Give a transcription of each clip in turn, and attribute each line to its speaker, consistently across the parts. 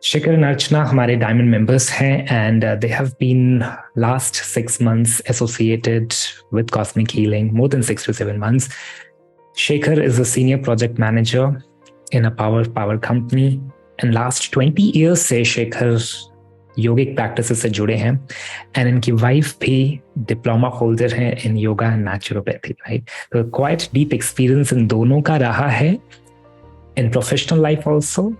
Speaker 1: शिखर and Archana हमारे diamond members हैं and they have been last 6 months associated with cosmic healing, more than 6 to 7 months. Shekhar is a senior project manager in a power company and last 20 years से शेखर योगिक practices से जुड़े हैं and इनकी wife भी diploma holder हैं इन yoga and naturopathy, right? तो quite deep experience in दोनों का रहा है, in professional life also,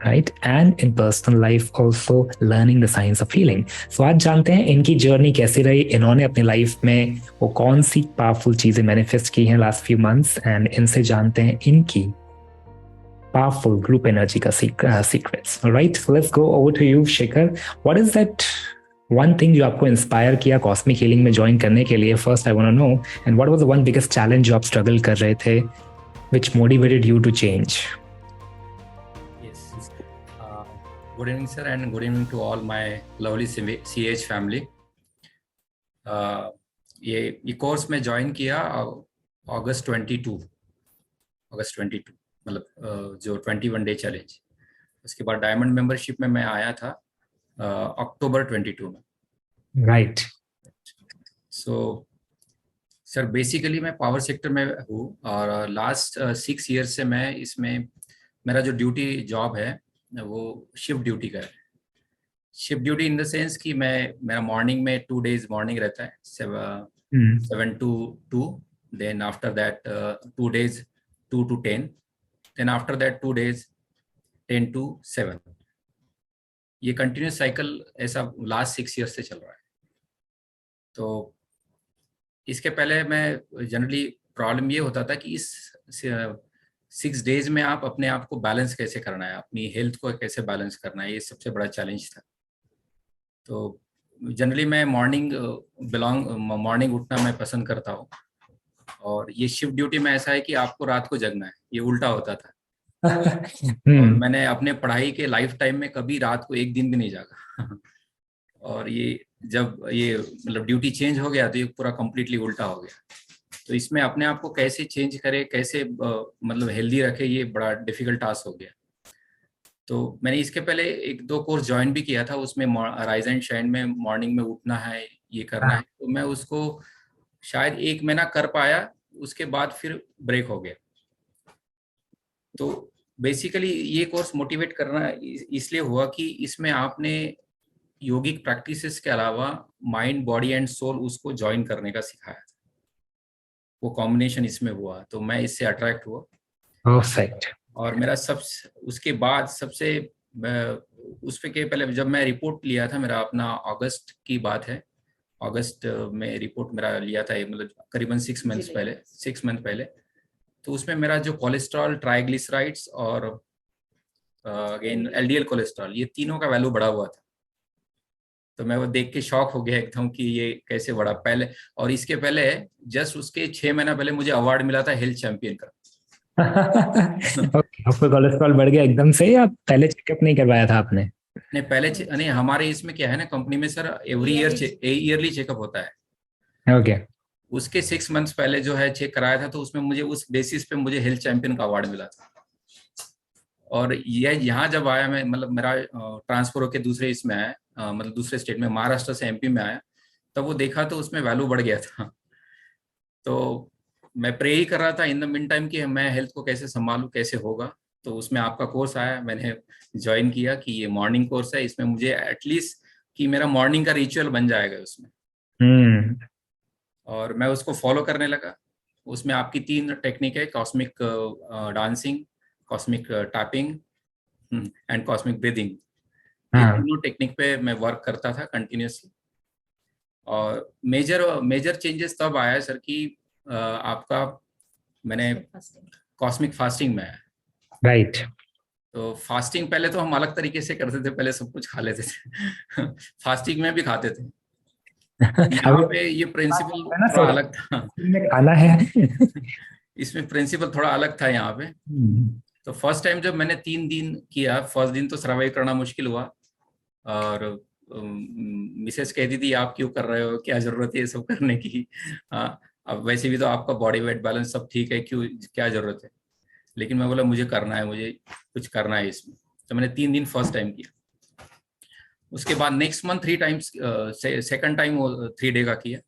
Speaker 1: right? And in personal life also learning the science of healing. So आज जानते हैं इनकी जर्नी कैसी रही, इन्होंने अपनी लाइफ में वो कौन सी पावरफुल चीजें मैनिफेस्ट की हैं लास्ट फ्यू मंथ्स, एंड इनसे जानते हैं इनकी पावरफुल ग्रुप एनर्जी का secrets. Right, let's go over to you Shekhar. What is that one thing जो आपको इंस्पायर किया कॉस्मिक हीलिंग में ज्वाइन करने के लिए? First I want to know, and what was the one biggest challenge जो आप स्ट्रगल कर रहे थे which motivated you to change?
Speaker 2: Good evening, sir, and good evening to all my lovely CH family. ये course में join किया अगस्त 22 मतलब जो 21 डे चैलेंज, उसके बाद डायमंड मेंबरशिप में मैं आया था अक्टूबर 22 में.
Speaker 1: राइट.
Speaker 2: सो सर बेसिकली मैं पावर सेक्टर में हूँ और लास्ट 6 ईयर्स से मैं इसमें, मेरा जो ड्यूटी जॉब है वो शिफ्ट ड्यूटी का है. Shift duty in the sense कि मेरा मॉर्निंग में 2 days मॉर्निंग रहता है 7 to 2, then after that 2 days 2 to 10, then after that 2 days 10 to 7. ये कंटिन्यूस साइकिल ऐसा लास्ट 6 ईयर्स से चल रहा है. तो इसके पहले मैं जनरली प्रॉब्लम ये होता था कि इस 6 days में आप अपने आप को बैलेंस कैसे करना है, अपनी हेल्थ को कैसे बैलेंस करना है, ये सबसे बड़ा चैलेंज था. तो जनरली मैं मॉर्निंग उठना मैं पसंद करता हूँ, और ये शिफ्ट ड्यूटी में ऐसा है कि आपको रात को जगना है, ये उल्टा होता था. और मैंने अपने पढ़ाई के लाइफ टाइम में कभी रात को एक दिन भी नहीं जागा. और ये जब ये मतलब ड्यूटी चेंज हो गया तो ये पूरा कंप्लीटली उल्टा हो गया. तो इसमें अपने आप को कैसे चेंज करे, कैसे मतलब हेल्दी रखे, ये बड़ा डिफिकल्ट टास्क हो गया. तो मैंने इसके पहले 1-2 कोर्स ज्वाइन भी किया था, उसमें राइज एंड शाइन में मॉर्निंग में उठना है, ये करना है. तो मैं उसको शायद 1 महीना कर पाया, उसके बाद फिर ब्रेक हो गया. तो बेसिकली ये कोर्स मोटिवेट करना इसलिए हुआ कि इसमें आपने योगिक प्रैक्टिसेस के अलावा माइंड, बॉडी एंड सोल उसको ज्वाइन करने का सिखाया था. वो कॉम्बिनेशन इसमें हुआ, तो मैं इससे अट्रैक्ट हुआ.
Speaker 1: परफेक्ट.
Speaker 2: और मेरा उसके बाद सबसे उस पे के पहले जब मैं रिपोर्ट लिया था, मेरा अपना अगस्त की बात है, अगस्त में रिपोर्ट मेरा लिया था, मतलब करीबन 6 मंथ पहले. तो उसमें मेरा जो कोलेस्ट्रॉल, ट्राइग्लिसराइड्स और अगेन LDL कोलेस्ट्रॉल, ये तीनों का वैल्यू बढ़ा हुआ था. तो मैं वो देख के शॉक हो गया एकदम कि ये कैसे बढ़ा पहले. और इसके पहले जस्ट उसके 6 महीना पहले मुझे अवार्ड मिला था हेल्थ चैंपियन का.
Speaker 1: ओके, आपका कोलेस्ट्रॉल बढ़ गया एकदम से, या पहले चेकअप नहीं करवाया था आपने?
Speaker 2: नहीं, पहले नहीं, हमारे इसमें क्या है ना, कंपनी में सर ईयरली चेकअप होता है.
Speaker 1: ओके.
Speaker 2: उसके 6 months पहले जो है चेक कराया था, तो उसमें मुझे उस बेसिस पे मुझे हेल्थ चैंपियन का अवार्ड मिला था. और ये यहाँ जब आया मैं, मतलब मेरा ट्रांसफर होकर दूसरे इसमें आया, मतलब दूसरे स्टेट में, महाराष्ट्र से MP में आया, तब वो देखा तो उसमें वैल्यू बढ़ गया था. तो मैं प्रे ही कर रहा था इन द मीन टाइम कि मैं हेल्थ को कैसे संभालूं, कैसे होगा. तो उसमें आपका कोर्स आया, मैंने ज्वाइन किया कि ये मॉर्निंग कोर्स है, इसमें मुझे एटलीस्ट कि मेरा मॉर्निंग का रिचुअल बन जाएगा उसमें. और मैं उसको फॉलो करने लगा. उसमें आपकी 3 टेक्निक है, cosmic dancing, cosmic tapping and cosmic breathing. ये तीनों टेक्निक पे मैं वर्क करता था कंटिन्यूसली. और मेजर चेंजेस तब आया सर कि आपका, मैंने कॉस्मिक फास्टिंग में आया.
Speaker 1: राइट.
Speaker 2: तो फास्टिंग पहले तो हम अलग तरीके से करते थे, पहले सब कुछ खा लेते थे. फास्टिंग में भी खाते थे. यहाँ पे ये प्रिंसिपल थोड़ा अलग था.
Speaker 1: खाना है.
Speaker 2: इसमें प्रिंसिपल थोड़ा अलग था यहाँ पे. तो फर्स्ट टाइम जब मैंने 3 दिन किया, फर्स्ट दिन तो सर्वाइव करना मुश्किल हुआ. और मिसेस कहती थी आप क्यों कर रहे हो, क्या जरूरत है ये सब करने की. अब वैसे भी तो आपका बॉडी वेट बैलेंस सब ठीक है, क्यों, क्या जरूरत है. लेकिन मैं बोला मुझे करना है, मुझे कुछ करना है इसमें. तो मैंने 3 दिन फर्स्ट टाइम किया। उसके बाद next month 3 times, second time वो 3 डे का किया,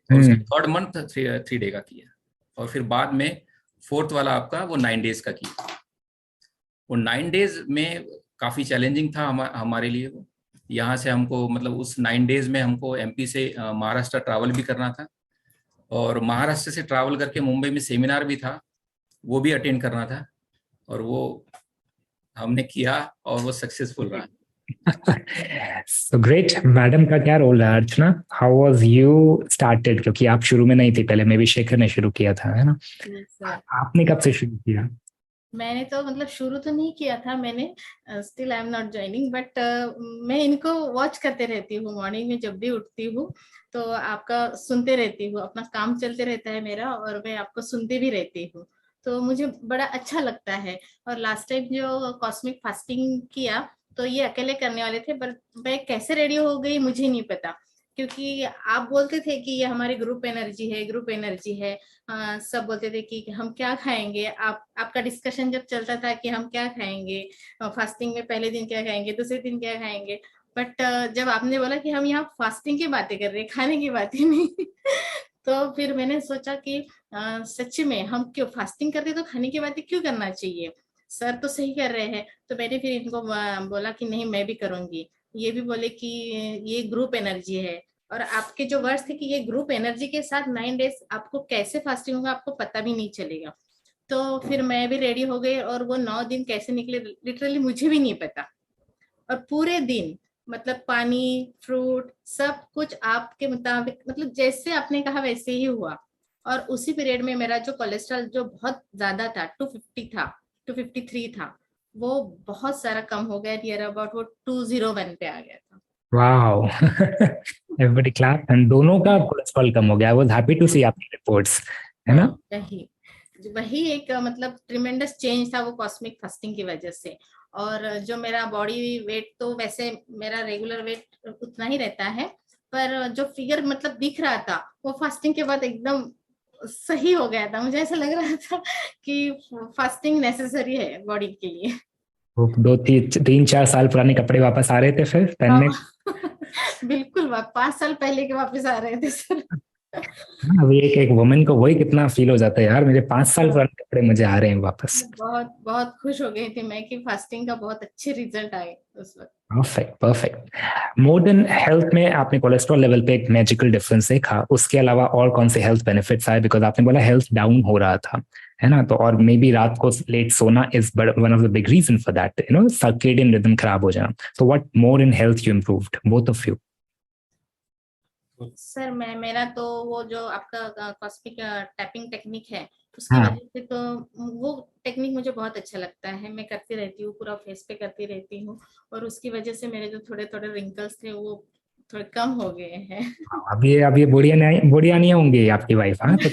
Speaker 2: और उसके थर्ड मंथ 3 डे का किया, और फिर बाद में फोर्थ वाला आपका वो 9 डेज का किया। वो 9 डेज में काफी चैलेंजिंग था हमारे लिए। वो यहाँ से हमको मतलब उस 9 डेज में हमको एमपी से महाराष्ट्र ट्रैवल भी करना था, और महाराष्ट्र से ट्रैवल करके मुंबई में सेमिनार भी था, वो भी अटेंड करना था, और वो हमने किया और वो सक्सेसफुल रहा।
Speaker 1: So great. मैडम का क्या रोल है Archana? How was you started? क्योंकि आप शुरू में नहीं थी, पहले मे भी शेखर ने शुरू किया था, है ना? आपने कब से शुरू किया?
Speaker 3: मैंने तो मतलब शुरू तो नहीं किया था मैंने, still I am not joining, but मैं इनको वॉच करते रहती हूँ। मॉर्निंग में जब भी उठती हूँ तो आपका सुनते रहती हूँ, अपना काम चलते रहता है मेरा और मैं आपको सुनते भी रहती हूँ, तो मुझे बड़ा अच्छा लगता है। और लास्ट टाइम जो कॉस्मिक फास्टिंग किया तो ये अकेले करने वाले थे, पर मैं कैसे रेडी हो गई मुझे नहीं पता, क्योंकि आप बोलते थे कि ये हमारी ग्रुप एनर्जी है, ग्रुप एनर्जी है। सब बोलते थे कि हम क्या खाएंगे, आपका डिस्कशन जब चलता था कि हम क्या खाएंगे, फास्टिंग में पहले दिन क्या खाएंगे, दूसरे दिन क्या खाएंगे, बट जब आपने बोला कि हम यहाँ फास्टिंग की बातें कर रहे हैं, खाने की बातें नहीं तो फिर मैंने सोचा कि सच में हम क्यों फास्टिंग करते तो खाने की बातें क्यों करना चाहिए, सर तो सही कर रहे हैं। तो मैंने फिर इनको बोला कि नहीं मैं भी करूंगी। ये भी बोले कि ये ग्रुप एनर्जी है, और आपके जो वर्ड्स थे कि ये ग्रुप एनर्जी के साथ 9 डेज आपको कैसे फास्टिंग होगा आपको पता भी नहीं चलेगा। तो फिर मैं भी रेडी हो गई, और वो 9 दिन कैसे निकले लिटरली मुझे भी नहीं पता। और पूरे दिन मतलब पानी, फ्रूट, सब कुछ आपके मुताबिक, मतलब जैसे आपने कहा वैसे ही हुआ। और उसी पीरियड में मेरा जो कोलेस्ट्रॉल जो बहुत ज्यादा था, 250 था, 253 था, वो बहुत सारा कम हो गया, नियर अबाउट वो 201 पे आ गया था।
Speaker 1: Wow everybody clap. एंड दोनों का कोलेस्ट्रॉल कम हो गया। आई वाज हैप्पी टू सी आपकी रिपोर्ट्स, है ना?
Speaker 3: वही वही एक मतलब ट्रिमेंडस चेंज था वो कॉस्मिक फास्टिंग की वजह से। और जो मेरा बॉडी वेट तो वैसे मेरा रेगुलर वेट उतना ही रहता है, पर जो फिगर मतलब दिख रहा था वो फास्टिंग के बाद एकदम सही हो गया था। मुझे ऐसा लग रहा था कि फास्टिंग नेसेसरी है बॉडी के लिए।
Speaker 1: वो 2 3 4 साल पुराने कपड़े वापस आ रहे थे फिर पहनने?
Speaker 3: बिल्कुल 5 साल पहले के वापस आ रहे थे सर।
Speaker 1: अभी एक वुमेन को वही कितना फील हो जाता है यार, मेरे 5 साल पुराने कपड़े मुझे आ रहे हैं वापस।
Speaker 3: बहुत बहुत खुश हो गई थी मैं कि फास्टिंग का बहुत अच्छे रिजल्ट आए उस वक्त।
Speaker 1: Perfect perfect. मॉडर्न हेल्थ में आपने कोलेस्ट्रॉल लेवल पे एक मैजिकल डिफरेंस देखा, उसके अलावा और कौन से हेल्थ बेनिफिट्स आए? बिकॉज आपने बोला हेल्थ डाउन हो रहा था, है ना? तो और मे बी रात को लेट सोना is one of the big reason for that, you know, circadian rhythm खराब हो जाना। So what more in health you improved, both of you?
Speaker 3: Sir मेरा तो वो जो आपका कॉस्मिक टैपिंग टेक्निक है उसकी वजह से तो वो टेक्निक मुझे बहुत अच्छा लगता है, मैं करती रहती हूँ, पूरा फेस पे करती रहती हूँ, और उसकी वजह से मेरे जो थोड़े थोड़े रिंकल्स थे वो थोड़े कम हो गए हैं।
Speaker 1: अब ये बुढ़िया नहीं होंगी आपकी वाइफ, हाँ? तो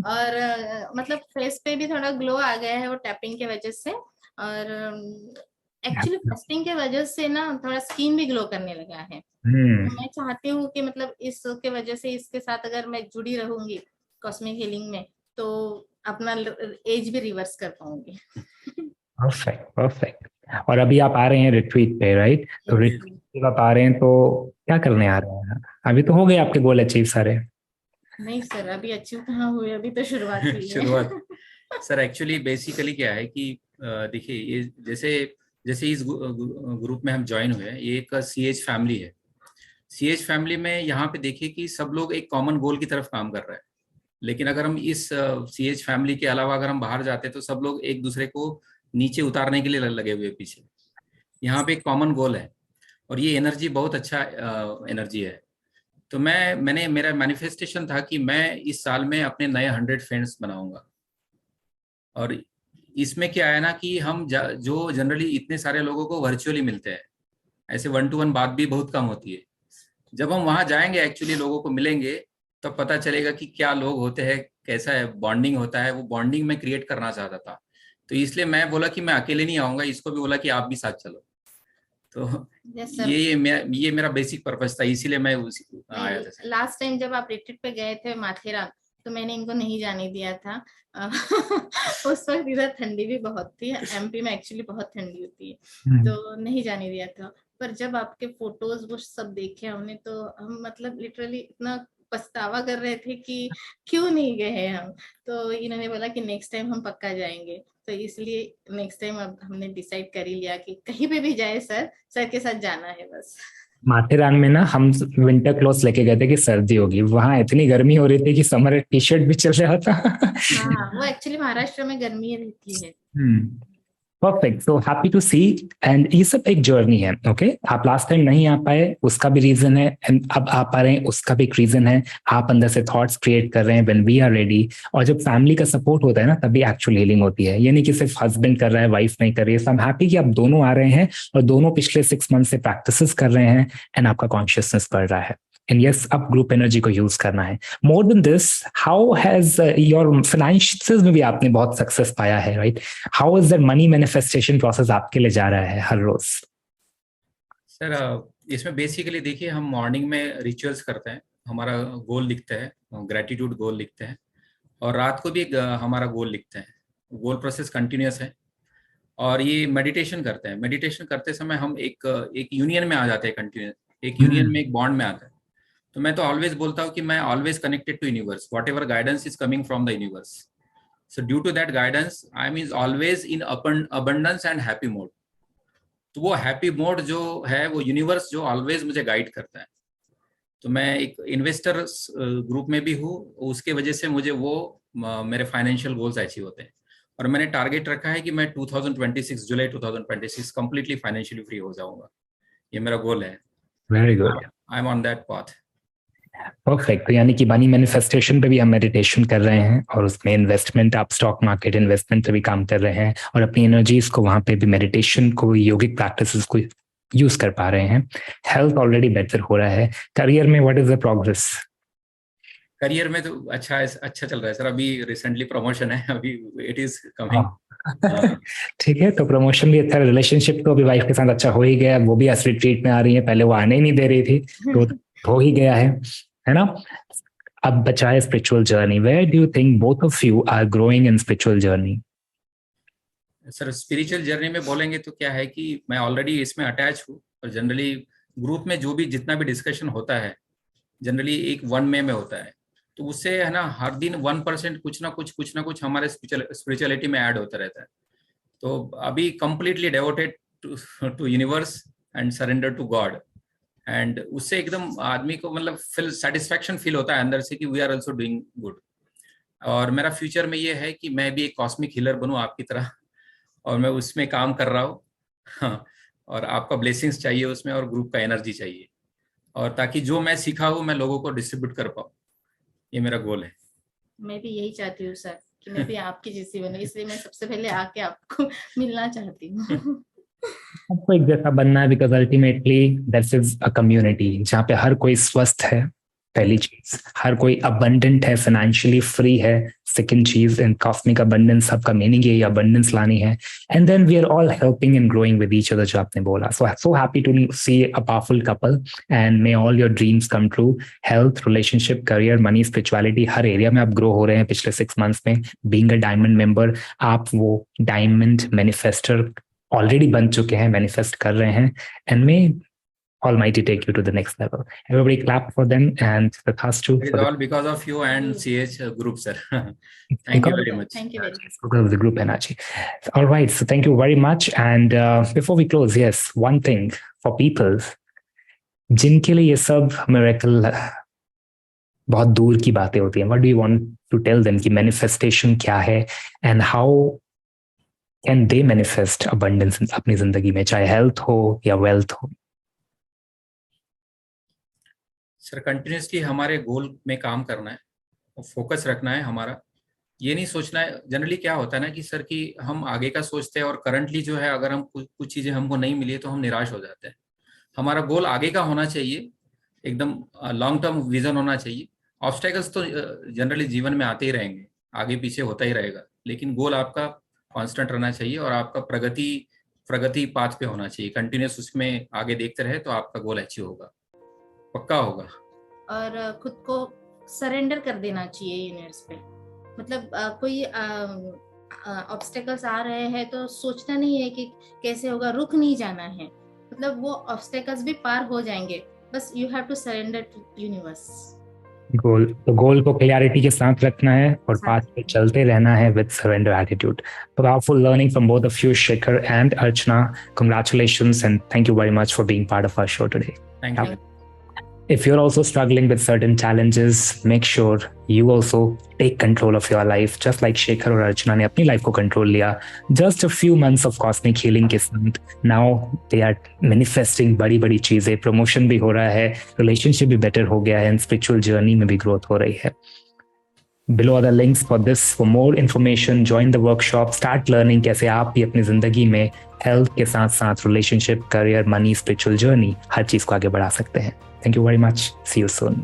Speaker 3: और मतलब फेस पे भी थोड़ा ग्लो आ गया है वो टैपिंग के वजह से। और एक्चुअली फास्टिंग के वजह से ना थोड़ा स्किन भी ग्लो करने लगा है। मैं चाहती हूँ कि मतलब इसके वजह से इसके साथ अगर मैं जुड़ी रहूंगी कॉस्मिक हीलिंग में तो अपना एज भी रिवर्स कर पाऊंगी।
Speaker 1: Perfect perfect. और अभी आप आ रहे हैं रिट्रीट पे, राइट? तो रिट्रीट पे आप आ रहे हैं तो क्या करने आ रहे हैं? अभी तो हो गए आपके गोल अचीव सारे?
Speaker 3: नहीं सर अभी अचीव कहाँ हुए, अभी तो शुरुआत हुई है।
Speaker 2: शुरुआत सर एक्चुअली बेसिकली क्या है कि देखिए ये जैसे जैसे इस ग्रुप में हम ज्वाइन हुए, ये एक सीएच फैमिली है। सीएच फैमिली में यहाँ पे देखिए कि सब लोग एक कॉमन गोल की तरफ काम कर रहे हैं, लेकिन अगर हम इस सीएच फैमिली के अलावा अगर हम बाहर जाते तो सब लोग एक दूसरे को नीचे उतारने के लिए लगे हुए पीछे। यहाँ पे एक कॉमन गोल है, और ये एनर्जी बहुत अच्छा एनर्जी है। तो मैंने मेरा मैनिफेस्टेशन था कि मैं इस साल में अपने नए 100 फ्रेंड्स बनाऊंगा। और इसमें क्या है ना कि हम जो जनरली इतने सारे लोगों को वर्चुअली मिलते हैं, ऐसे 1-to-1 बात भी बहुत कम होती है। जब हम वहां जाएंगे एक्चुअली लोगों को मिलेंगे तब पता चलेगा कि क्या लोग होते हैं, कैसा है बॉन्डिंग होता है। वो बॉन्डिंग में क्रिएट करना चाहता था, तो इसलिए मैं बोला कि मैं अकेले नहीं आऊंगा, इसको भी बोला कि आप भी साथ चलो। तो ये मेरा बेसिक पर्पस था, इसीलिए मैं आया था।
Speaker 3: लास्ट टाइम जब आप रिट्रीट पे गए थे माथेरान तो मैंने इनको नहीं जाने दिया था। उस वक्त इधर ठंडी भी बहुत थी, एमपी में एक्चुअली बहुत ठंडी होती है, तो नहीं जाने दिया था। पर जब आपके फोटोज वो सब देखे हमने, तो हम मतलब लिटरली इतना पछतावा कर रहे थे कि क्यों नहीं गए हैं हम। तो इन्होंने बोला कि नेक्स्ट टाइम हम पक्का जाएंगे, तो इसलिए नेक्स्ट टाइम अब हमने डिसाइड कर ही लिया कि कहीं पे भी जाए सर के साथ जाना है बस।
Speaker 1: माथेरान में ना हम विंटर क्लोथ्स लेके गए थे कि सर्दी होगी, वहां इतनी गर्मी हो रही थी कि समर टी शर्ट भी चल रहा था।
Speaker 3: हाँ, वो एक्चुअली महाराष्ट्र में गर्मी रहती है।
Speaker 1: Perfect, so happy to see. And ये सब एक जर्नी है, ओके आप लास्ट टाइम नहीं आ पाए उसका भी रीजन है, एंड अब आ पा रहे हैं उसका भी एक रीजन है। आप अंदर से थॉट्स क्रिएट कर रहे हैं व्हेन वी आर रेडी, और जब फैमिली का सपोर्ट होता है ना तभी एक्चुअल हीलिंग होती है। ये नहीं कि सिर्फ हस्बैंड कर रहा है वाइफ नहीं कर रही है। सो आई एम हैप्पी कि आप दोनों आ रहे हैं और दोनों पिछले 6 मंथ से प्रैक्टिसेस कर रहे हैं एंड आपका कॉन्शियसनेस बढ़ रहा है। एंड यस, अब ग्रुप एनर्जी को यूज करना है। More than this, how has your financials में भी आपने बहुत सक्सेस पाया है, right? How is that money manifestation process आपके लिए जा रहा है हर रोज?
Speaker 2: सर इसमें बेसिकली देखिए, हम मॉर्निंग में रिचुअल्स करते हैं, हमारा गोल लिखते हैं, ग्रेटिट्यूड गोल लिखते हैं, और रात को भी हमारा गोल लिखते हैं। गोल प्रोसेस कंटिन्यूस है। और ये मेडिटेशन करते हैं। मेडिटेशन करते समय हम एक यूनियन में आ जाते हैं, कंटिन्यूस एक यूनियन में, एक बॉन्ड में आता है। तो मैं तो ऑलवेज बोलता हूँ कि मैं always connected to universe, whatever guidance is coming from the universe. So due to that guidance I am is always in abundance and happy mode. तो वो हैप्पी मोड जो है वो यूनिवर्स जो ऑलवेज मुझे गाइड करता है। तो मैं एक इन्वेस्टर ग्रुप में भी हूँ, उसके वजह से मुझे वो मेरे फाइनेंशियल गोल्स अचीव होते हैं। और मैंने टारगेट रखा है कि मैं 2026 जुलाई 2026 कंप्लीटली फाइनेंशियली फ्री हो जाऊंगा। ये मेरा गोल है।
Speaker 1: Very good,
Speaker 2: I am on that path.
Speaker 1: Perfect. तो यानी कि मनी मैनिफेस्टेशन पे भी हम मेडिटेशन कर रहे हैं, और उसमें इन्वेस्टमेंट, आप स्टॉक मार्केट इन्वेस्टमेंट पे भी काम कर रहे हैं, और अपनी एनर्जीज को वहां पे भी मेडिटेशन को, योगिक प्रैक्टिसेस को यूज कर पा रहे हैं। हेल्थ ऑलरेडी बेटर हो रहा है। करियर में what is the progress?
Speaker 2: Career में तो अच्छा चल रहा है सर। अभी रिसेंटली प्रमोशन है, अभी इट इज कमिंग।
Speaker 1: ठीक है, तो प्रमोशन भी अच्छा। रिलेशनशिप तो अभी वाइफ के साथ अच्छा हो ही गया, वो भी असली ट्रीट में आ रही है, पहले वो आने ही नहीं दे रही थी, तो हो ही गया है ना? अब बचा है spiritual journey. Where do you think both of you are growing in spiritual journey?
Speaker 2: Sir spiritual journey में बोलेंगे तो क्या है कि मैं ऑलरेडी इसमें अटैच हूँ, और जनरली ग्रुप में जो भी जितना भी डिस्कशन होता है जनरली एक वन में होता है। तो उससे है ना, हर दिन 1% कुछ ना कुछ हमारे स्पिरिचुअलिटी में ऐड होता रहता है। तो अभी completely devoted to universe and surrender to god. And उससे एकदम आदमी को मतलब सेटिस्फैक्शन फील होता है अंदर से कि we are also doing good. और मेरा फ्यूचर में ये है कि मैं भी एक कॉस्मिक हीलर बनूं आपकी तरह, और मैं उसमें काम कर रहा हूँ। हाँ, और आपका ब्लेसिंग्स चाहिए उसमें, और ग्रुप का एनर्जी चाहिए, और ताकि जो मैं सीखा हूँ मैं लोगों को डिस्ट्रीब्यूट कर पाऊँ। ये मेरा गोल है।
Speaker 3: मैं भी यही चाहती हूँ सर कि मैं भी आपकी जैसी बनूं, इसलिए मैं सबसे पहले आके आपको मिलना चाहती हूँ।
Speaker 1: आपको एक जैसा बनना है, because ultimately that is a community जहाँ पे हर कोई स्वस्थ है, पहली चीज, हर कोई अबंडेंट है, फाइनेंशियली फ्री है, सेकंड चीज, इन कॉस्मिक अबंडेंस सबका मीनिंग यही अबंडेंस लानी है, and then we are all helping and growing with each other, जो आपने बोला। So happy to see a powerful couple, and may all your dreams come true. Health, relationship, career, money, spirituality, हर area में आप grow हो रहे हैं पिछले 6 मंथ्स में। बीइंग अ डायमंड मेंबर, आप वो डायमंड मैनिफेस्टर ऑलरेडी बन चुके हैं, मैनिफेस्ट कर रहे हैं, and may Almighty take you to the next level. Everybody clap for them, and the Tathastu.
Speaker 2: It is all because of you and CH group, sir. Thank you very much.
Speaker 3: Thank you very much.
Speaker 1: Because of the group energy. All right, so thank you very much. And before we close, yes, one thing for people जिनके लिए ये सब miracle बहुत दूर की बातें होती हैं, what do you want to tell them कि manifestation क्या है, and how can they manifest abundance अपनी जिंदगी में, चाहे health हो या wealth हो?
Speaker 2: सर कंटिन्यूसली हमारे गोल में काम करना है, फोकस रखना है हमारा। ये नहीं सोचना है, जनरली क्या होता है ना कि सर कि हम आगे का सोचते हैं, और करंटली जो है अगर हम कुछ चीज़ें हमको नहीं मिली तो हम निराश हो जाते हैं। हमारा गोल आगे का होना चाहिए, एकदम लॉन्ग टर्म विजन होना चाहिए। ऑब्स्टेकल्स तो जनरली जीवन में आते ही रहेंगे, आगे पीछे होता ही रहेगा, लेकिन गोल आपका कांस्टेंट रहना चाहिए, और आपका प्रगति पाथ पे होना चाहिए। कंटिन्यूस उसमें आगे देखते रहे तो आपका गोल अचीव होगा, पक्का होगा।
Speaker 3: और खुद को सरेंडर कर देना चाहिए यूनिवर्स पे। मतलब कोई ऑब्स्टेकल्स आ रहे हैं तो सोचना नहीं है कि कैसे होगा, रुक नहीं जाना है, मतलब वो ऑब्स्टेकल्स भी पार हो जाएंगे, बस you have to surrender to universe.
Speaker 1: Goal को क्लैरिटी के साथ रखना है और पाथ पे चलते रहना है with surrender attitude. Powerful learning from both of you, Shekhar and Archana. Congratulations and thank you very much for being part of our show today.
Speaker 2: Thank you.
Speaker 1: If you're also struggling with certain challenges, make sure you also take control of your life, just like Shekhar और Archana ने अपनी life को control लिया। Just a few months of cosmic healing के साथ now they are manifesting बड़ी चीजें, promotion भी हो रहा है, relationship भी better हो गया है, and spiritual journey में भी growth हो रही है। Below are the links for this. For more information, join the workshop, start learning कैसे आप भी अपनी जिंदगी में हेल्थ के साथ साथ relationship, career, money, spiritual journey, हर चीज को आगे बढ़ा सकते हैं। Thank you very much. See you soon.